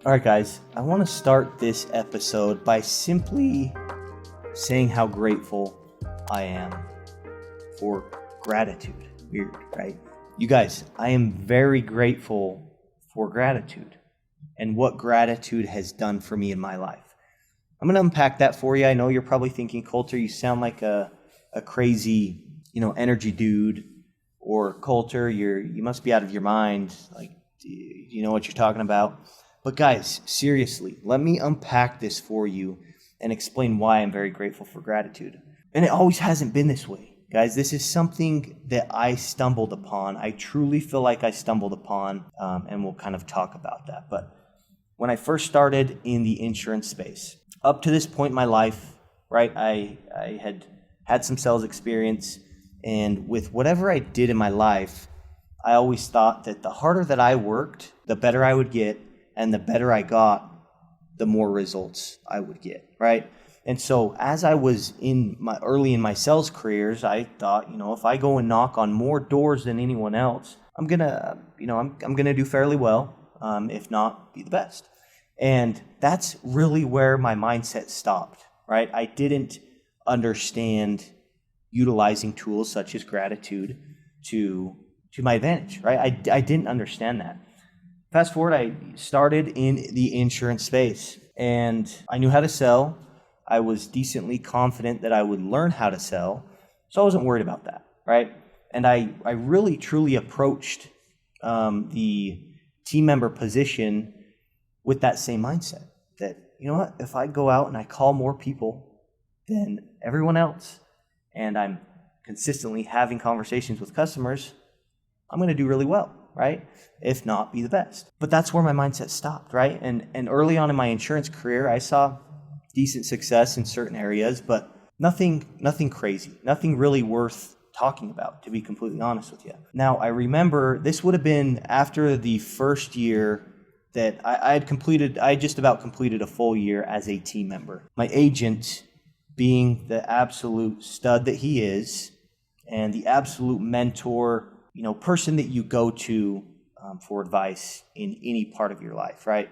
All right, guys, I want to start this episode by simply saying how grateful I am for gratitude. Weird, right? You guys, I am very grateful for gratitude and what gratitude has done for me in my life. I'm going to unpack that for you. I know you're probably thinking, Colter, you sound like a crazy, energy dude, or Colter, you must be out of your mind. Like, do you know what you're talking about? But guys, seriously, let me unpack this for you and explain why I'm very grateful for gratitude. And it always hasn't been this way. Guys, this is something that I stumbled upon. I truly feel like I stumbled upon, and we'll kind of talk about that. But when I first started in the insurance space, up to this point in my life, right, I had some sales experience, and with whatever I did in my life, I always thought that the harder that I worked, the better I would get, and the better I got, the more results I would get, right? And so as I was early in my sales careers, I thought, if I go and knock on more doors than anyone else, I'm gonna do fairly well, if not be the best. And that's really where my mindset stopped, right? I didn't understand utilizing tools such as gratitude to my advantage, right? I didn't understand that. Fast forward, I started in the insurance space and I knew how to sell. I was decently confident that I would learn how to sell, so I wasn't worried about that, right? And I really truly approached the team member position with that same mindset that, if I go out and I call more people than everyone else and I'm consistently having conversations with customers, I'm going to do really well, right? If not, be the best. But that's where my mindset stopped, right? And early on in my insurance career, I saw decent success in certain areas, but nothing crazy, nothing really worth talking about, to be completely honest with you. Now, I remember this would have been after the first year that I had just about completed a full year as a team member. My agent, being the absolute stud that he is, and the absolute mentor, person that you go to for advice in any part of your life, right?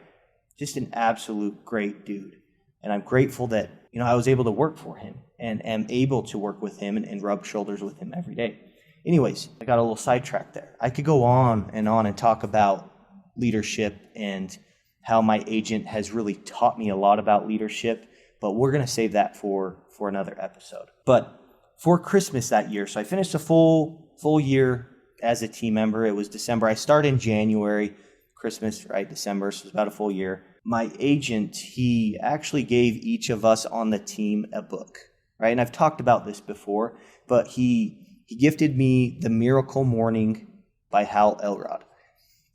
Just an absolute great dude. And I'm grateful that, I was able to work for him and am able to work with him and rub shoulders with him every day. Anyways, I got a little sidetracked there. I could go on and talk about leadership and how my agent has really taught me a lot about leadership, but we're going to save that for another episode. But for Christmas that year, so I finished a full year as a team member. It was December. I started in January, Christmas, right? December, so it was about a full year. My agent, he actually gave each of us on the team a book, right? And I've talked about this before, but he gifted me The Miracle Morning by Hal Elrod.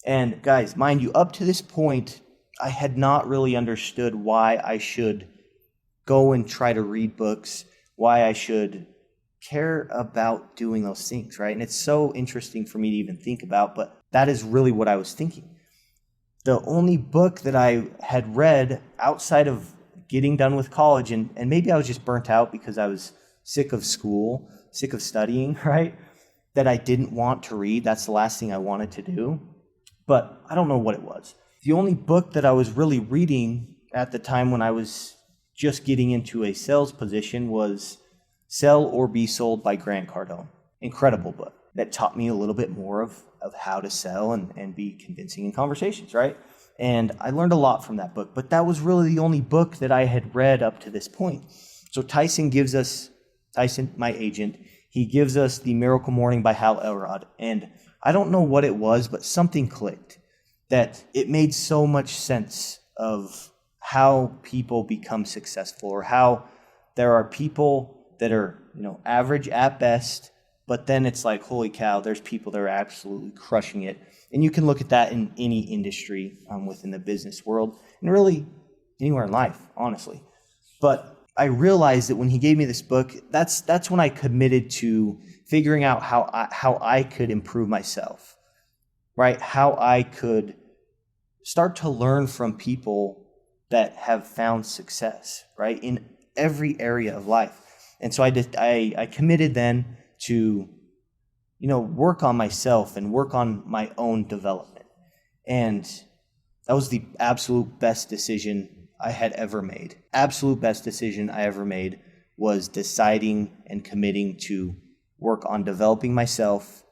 And guys, mind you, up to this point, I had not really understood why I should go and try to read books, why I should care about doing those things, right? And it's so interesting for me to even think about, but that is really what I was thinking. The only book that I had read outside of getting done with college, and maybe I was just burnt out because I was sick of school, sick of studying, right? That I didn't want to read. That's the last thing I wanted to do. But I don't know what it was. The only book that I was really reading at the time when I was just getting into a sales position was Sell or Be Sold by Grant Cardone. Incredible book that taught me a little bit more of how to sell and be convincing in conversations, right? And I learned a lot from that book, but that was really the only book that I had read up to this point. So Tyson, my agent, he gives us The Miracle Morning by Hal Elrod. And I don't know what it was, but something clicked that it made so much sense of how people become successful, or how there are people that are, average at best, but then it's like, holy cow, there's people that are absolutely crushing it. And you can look at that in any industry within the business world, and really anywhere in life, honestly. But I realized that when he gave me this book, that's when I committed to figuring out how I could improve myself, right? How I could start to learn from people that have found success, right, in every area of life. And so I committed then to, work on myself and work on my own development. And That was the absolute best decision I had ever made. Absolute best decision I ever made was deciding and committing to work on developing myself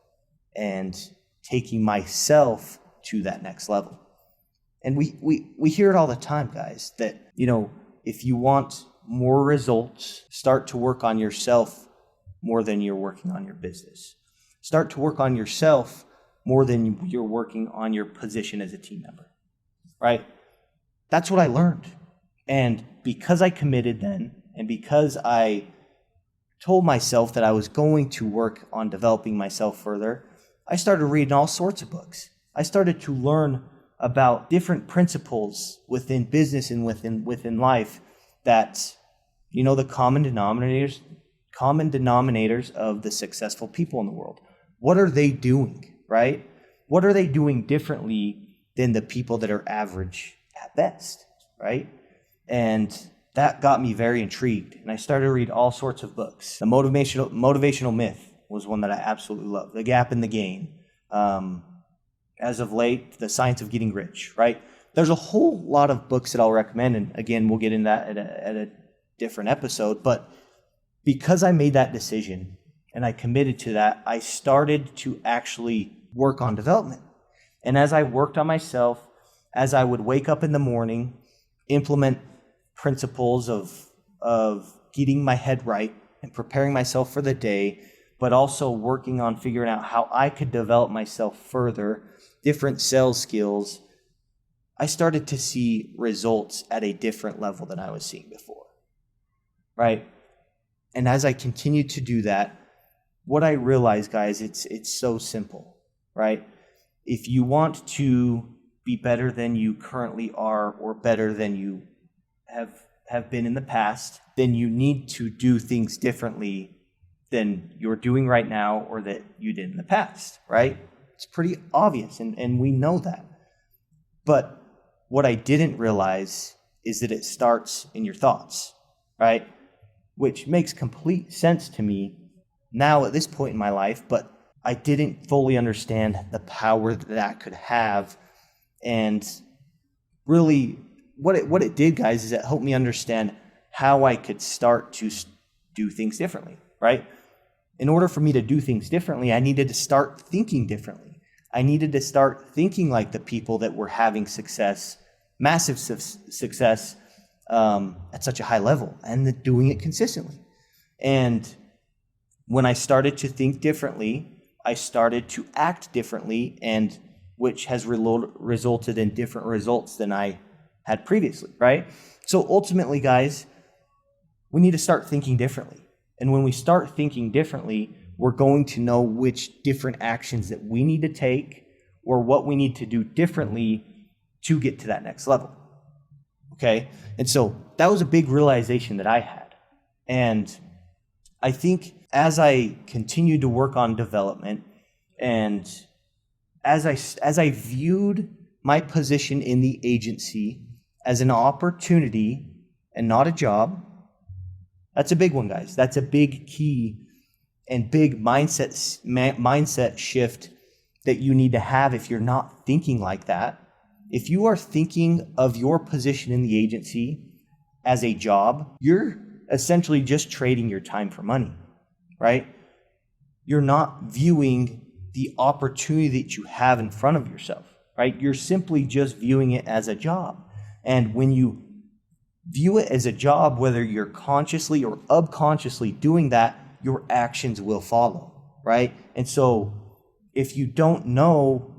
and taking myself to that next level. And we hear it all the time, guys, that, if you want more results, start to work on yourself more than you're working on your business. Start to work on yourself more than you're working on your position as a team member, right? That's what I learned. And because I committed then, and because I told myself that I was going to work on developing myself further, I started reading all sorts of books. I started to learn about different principles within business and within life that, the common denominators of the successful people in the world. What are they doing, right? What are they doing differently than the people that are average at best, right? And that got me very intrigued. And I started to read all sorts of books. The motivational myth was one that I absolutely loved. The Gap and the Gain. As of late, The Science of Getting Rich, right? There's a whole lot of books that I'll recommend. And again, we'll get into that at a different episode. But because I made that decision and I committed to that, I started to actually work on development. And as I worked on myself, as I would wake up in the morning, implement principles of getting my head right and preparing myself for the day, but also working on figuring out how I could develop myself further, different sales skills, I started to see results at a different level than I was seeing before, right? And as I continued to do that, what I realized, guys, it's so simple, right? If you want to be better than you currently are or better than you have been in the past, then you need to do things differently than you're doing right now or that you did in the past, right? It's pretty obvious, and we know that. But what I didn't realize is that it starts in your thoughts, right? Which makes complete sense to me now at this point in my life, but I didn't fully understand the power that could have. And really, what it did, guys, is it helped me understand how I could start to do things differently, right? In order for me to do things differently, I needed to start thinking differently. I needed to start thinking like the people that were having success, massive success at such a high level, and doing it consistently. And when I started to think differently, I started to act differently, and which has resulted in different results than I had previously, right? So ultimately, guys, we need to start thinking differently. And when we start thinking differently, we're going to know which different actions that we need to take or what we need to do differently to get to that next level. Okay? And so that was a big realization that I had. And I think as I continued to work on development and as I viewed my position in the agency as an opportunity and not a job, that's a big one, guys. That's a big key and big mindset shift that you need to have if you're not thinking like that. If you are thinking of your position in the agency as a job, you're essentially just trading your time for money, right? You're not viewing the opportunity that you have in front of yourself, right? You're simply just viewing it as a job. And when you view it as a job, whether you're consciously or subconsciously doing that, your actions will follow, right? And so if you don't know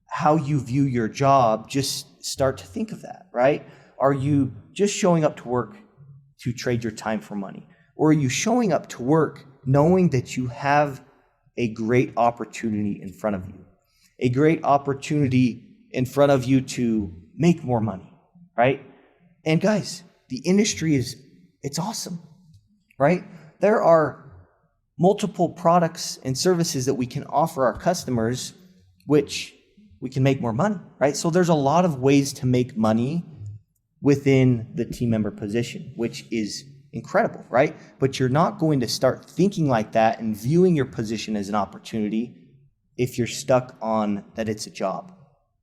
how you view your job, just start to think of that, right? Are you just showing up to work to trade your time for money? Or are you showing up to work knowing that you have a great opportunity in front of you? A great opportunity in front of you to make more money, right? And guys, the industry it's awesome, right? There are multiple products and services that we can offer our customers, which we can make more money, right? So there's a lot of ways to make money within the team member position, which is incredible, right? But you're not going to start thinking like that and viewing your position as an opportunity if you're stuck on that it's a job,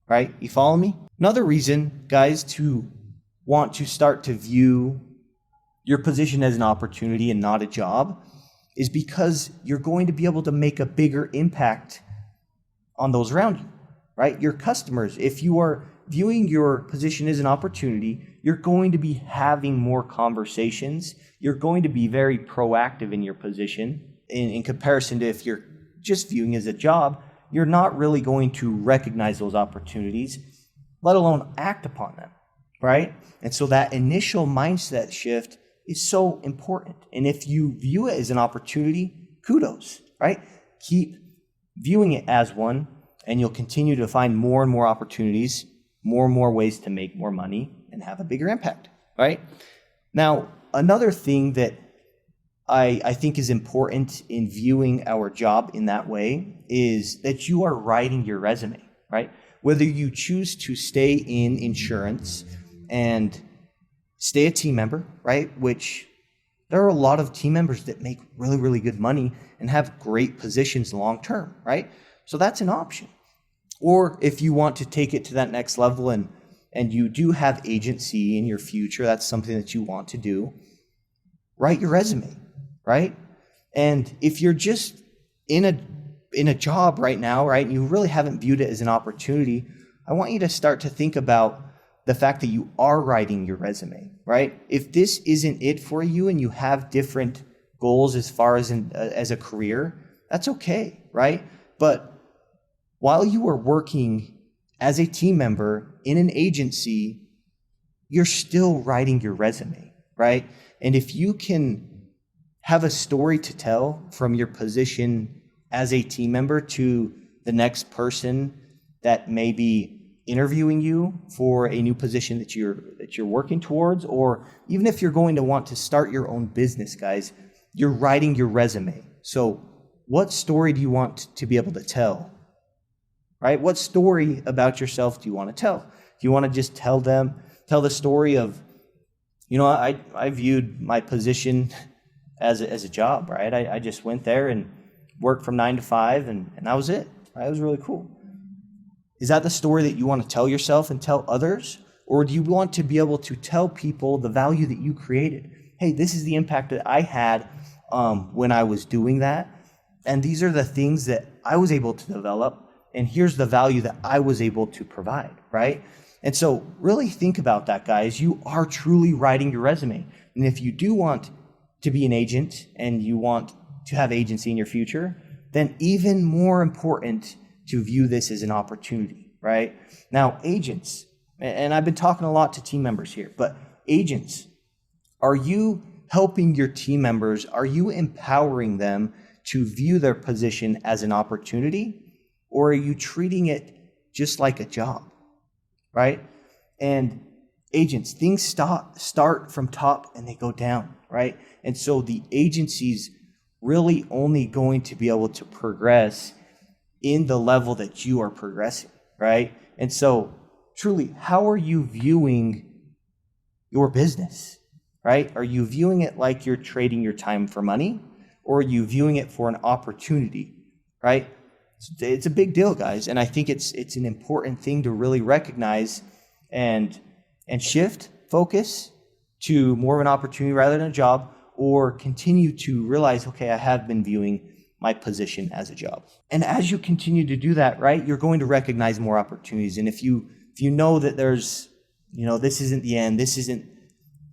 right? You follow me? Another reason, guys, to want to start to view your position as an opportunity and not a job is because you're going to be able to make a bigger impact on those around you, right? Your customers. If you are viewing your position as an opportunity, you're going to be having more conversations. You're going to be very proactive in your position in comparison to if you're just viewing it as a job. You're not really going to recognize those opportunities, let alone act upon them, right? And so that initial mindset shift is so important. And if you view it as an opportunity, kudos, right? Keep viewing it as one, and you'll continue to find more and more opportunities, more and more ways to make more money and have a bigger impact, right? Now, another thing that I think is important in viewing our job in that way is that you are writing your resume, right? Whether you choose to stay in insurance and stay a team member, right? Which there are a lot of team members that make really, really good money and have great positions long term, right? So that's an option. Or if you want to take it to that next level and you do have agency in your future, that's something that you want to do, write your resume, right? And if you're just in a job right now, right, and you really haven't viewed it as an opportunity, I want you to start to think about the fact that you are writing your resume, right? If this isn't it for you and you have different goals as far as as a career, that's okay, right? But while you are working as a team member in an agency, you're still writing your resume, right? And if you can have a story to tell from your position as a team member to the next person that may be interviewing you for a new position that you're working towards, or even if you're going to want to start your own business, guys, you're writing your resume. So what story do you want to be able to tell, right? What story about yourself do you want to tell? Do you want to just tell the story of, I viewed my position as a job, right? I just went there and worked from 9 to 5 and that was it, right? It was really cool. Is that the story that you want to tell yourself and tell others? Or do you want to be able to tell people the value that you created? Hey, this is the impact that I had when I was doing that. And these are the things that I was able to develop. And here's the value that I was able to provide, right? And so really think about that, guys. You are truly writing your resume. And if you do want to be an agent and you want to have agency in your future, then even more important to view this as an opportunity, right? Now, agents, and I've been talking a lot to team members here, but agents, are you helping your team members? Are you empowering them to view their position as an opportunity, or are you treating it just like a job, right? And agents, things start from top and they go down, right? And so the agency's really only going to be able to progress in the level that you are progressing, right? And so truly, how are you viewing your business, right? Are you viewing it like you're trading your time for money, or are you viewing it for an opportunity, right? It's a big deal, guys. And I think it's an important thing to really recognize and shift focus to more of an opportunity rather than a job, or continue to realize, okay, I have been viewing my position as a job. And as you continue to do that, right, you're going to recognize more opportunities. And if you know that there's, this isn't the end, this isn't,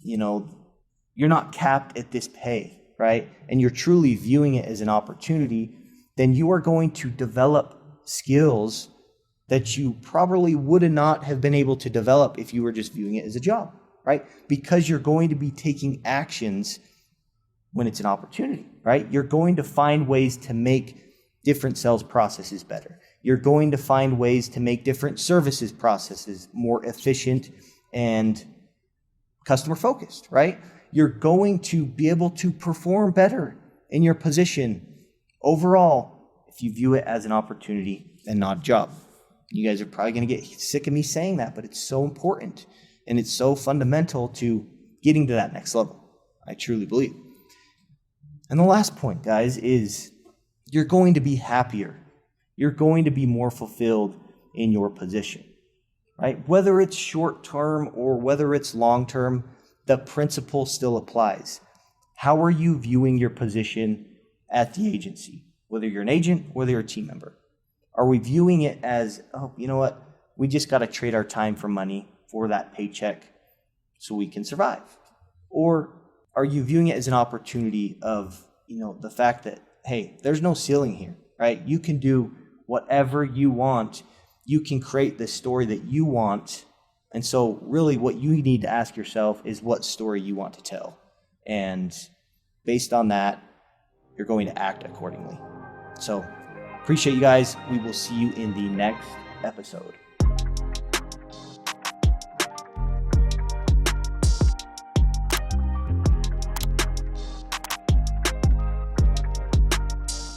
you're not capped at this pay, right? And you're truly viewing it as an opportunity, then you are going to develop skills that you probably would not have been able to develop if you were just viewing it as a job, right? Because you're going to be taking actions when it's an opportunity, right? You're going to find ways to make different sales processes better. You're going to find ways to make different services processes more efficient and customer focused, right? You're going to be able to perform better in your position overall if you view it as an opportunity and not a job. You guys are probably going to get sick of me saying that, but it's so important and it's so fundamental to getting to that next level. I truly believe. And the last point, guys, is you're going to be happier. You're going to be more fulfilled in your position, right? Whether it's short term or whether it's long term, the principle still applies. How are you viewing your position at the agency? Whether you're an agent, whether you're a team member. Are we viewing it as, oh, you know what? We just got to trade our time for money for that paycheck so we can survive? Or are you viewing it as an opportunity of, the fact that, hey, there's no ceiling here, right? You can do whatever you want. You can create the story that you want. And so really what you need to ask yourself is what story you want to tell. And based on that, you're going to act accordingly. So appreciate you guys. We will see you in the next episode.